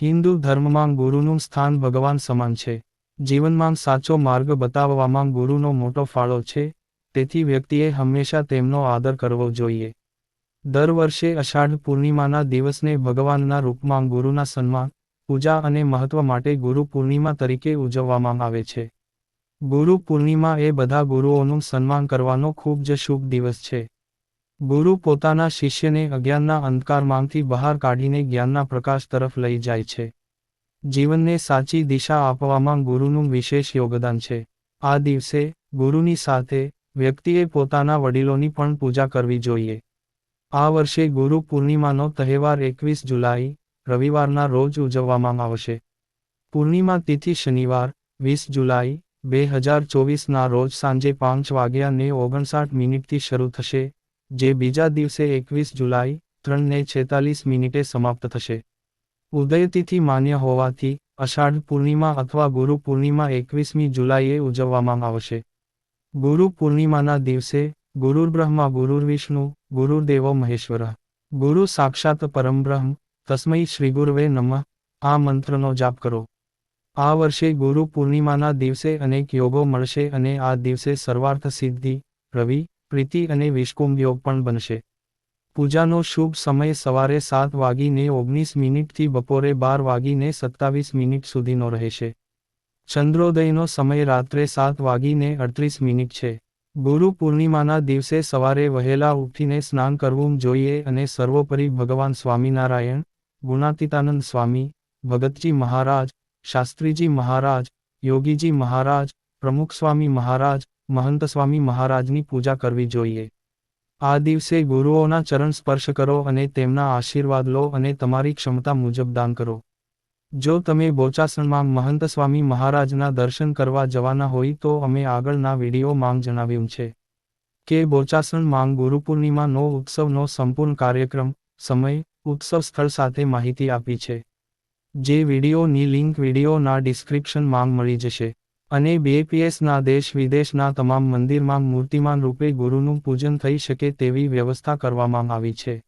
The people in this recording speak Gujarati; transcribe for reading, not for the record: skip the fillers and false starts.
હિન્દુ ધર્મમાં ગુરુનું સ્થાન ભગવાન સમાન છે. જીવનમાં સાચો માર્ગ બતાવવામાં ગુરુનો મોટો ફાળો છે, તેથી વ્યક્તિએ હંમેશા તેમનો આદર કરવો જોઈએ. દર વર્ષે અષાઢ પૂર્ણિમાના દિવસને ભગવાનના રૂપમાં ગુરુના સન્માન, પૂજા અને મહત્વ માટે ગુરુ પૂર્ણિમા તરીકે ઉજવવામાં આવે છે. ગુરુ પૂર્ણિમા એ બધા ગુરુઓનું સન્માન કરવાનો ખૂબ જ શુભ દિવસ છે. ગુરુ પોતાના શિષ્યને અજ્ઞાનના અંધકારમાંથી બહાર કાઢીને જ્ઞાનના પ્રકાશ તરફ લઈ જાય છે. જીવનને સાચી દિશા આપવામાં ગુરુનું વિશેષ યોગદાન છે. આ દિવસે, ગુરુની સાથે, વ્યક્તિએ પોતાના વડીલોની પણ પૂજા કરવી જોઈએ. આ વર્ષે ગુરુ પૂર્ણિમાનો તહેવાર 21 જુલાઈ, રવિવારના રોજ ઉજવવામાં આવશે. પૂર્ણિમા તિથિ શનિવાર, 20 જુલાઈ, 2024ના રોજ સાંજે 5:59 શરૂ થશે, જે બીજા દિવસે 21 જુલાઈ, 3:46 સમાપ્ત થશે. ઉદયતિથિ માન્ય હોવાથી, અષાઢ પૂર્ણિમા અથવા ગુરુ પૂર્ણિમા 21મી જુલાઈએ ઉજવવામાં આવશે. ગુરુ પૂર્ણિમાના દિવસે, ગુરુર્બ્રહ્મા ગુરુર્વિષ્ણુ, ગુરુર્દેવો મહેશ્વરઃ, ગુરુ સાક્ષાત પરમબ્રહ્મ, તસ્મૈ શ્રીગુરવે નમઃ, આ મંત્રનો જાપ કરો. આ વર્ષે ગુરુ પૂર્ણિમાના દિવસે અનેક યોગો મળશે અને આ દિવસે સર્વાર્થ સિદ્ધિ, રવિ, પ્રીતિ અને વિષ્કુંભ યોગ પણ બનશે. પૂજાનો શુભ સમય સવારે 7:19 થી બપોરે 12:27 સુધીનો રહેશે. ચંદ્રોદયનો સમય રાત્રે 7:38 છે. ગુરુ પૂર્ણિમાના દિવસે સવારે વહેલા ઉઠીને સ્નાન કરવું જોઈએ અને સર્વોપરી ભગવાન સ્વામિનારાયણ, ગુણાતીતાનંદ સ્વામી, ભગતજી મહારાજ, શાસ્ત્રીજી મહારાજ, યોગીજી મહારાજ, પ્રમુખસ્વામી મહારાજ, મહંતસ્વામી મહારાજની પૂજા કરવી જોઈએ. આ દિવસે ગુરુઓના ચરણ સ્પર્શ કરો અને તેમના આશીર્વાદ લો અને તમારી ક્ષમતા મુજબ દાન કરો. જો તમે બોચાસણમાં મહંતસ્વામી મહારાજના દર્શન કરવા જવાના હોય તો અમે આગળના વિડીયોમાં જણાવ્યું છે કે બોચાસણમાં ગુરુપૂર્ણિમાનો ઉત્સવનો સંપૂર્ણ કાર્યક્રમ, સમય, ઉત્સવ સ્થળ સાથે માહિતી આપી છે. જે વિડીયોની લિંક વિડીયોના ડિસ્ક્રિપ્શનમાં મળી જશે. અને BPSના દેશ વિદેશના તમામ મંદિરમાં મૂર્તિમાન રૂપે ગુરુનું પૂજન થઈ શકે તેવી વ્યવસ્થા કરવામાં આવી છે.